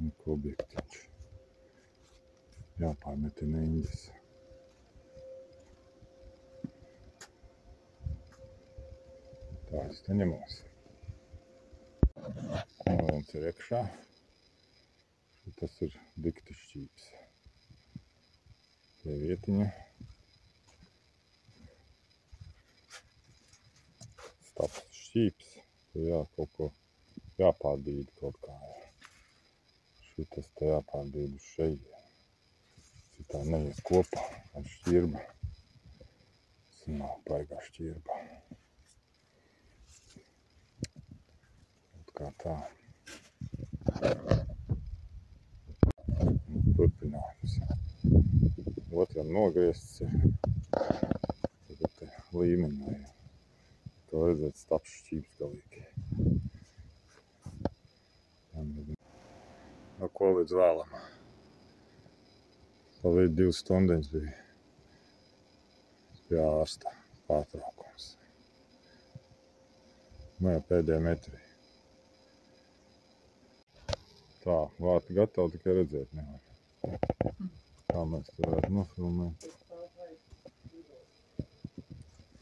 Objektiņš. Jāpārmetina Indis. Tā es te ņemos. Viens ir iekšā. Tas ir dikti šķīps. Tie vietiņa. Staps šķīps. Te kaut ko jāpārdīda kaut kā. Šitas te jāpārdīda uz šeit. Citā neies kopā ar šķirba. Tas nav baigā šķirba. Kaut kā tā. Turpinājums. Otram nogriezts ir. Tagad te līmeņi vajag. To redzēt staps šķīps galīgi. No ko līdz vēlam. Pa līdz 2 stundas bija pie ārsta pārtraukums. Jau pēdējā metri. Tā, vārti gatavi, tikai redzēt nevar. Kā mēs te varētu nofilmēt.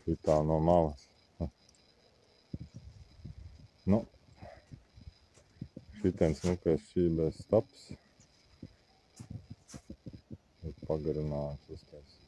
Šitā no malas. Nu, šitens smukais šķībēs staps. Ir pagarinājums uztais.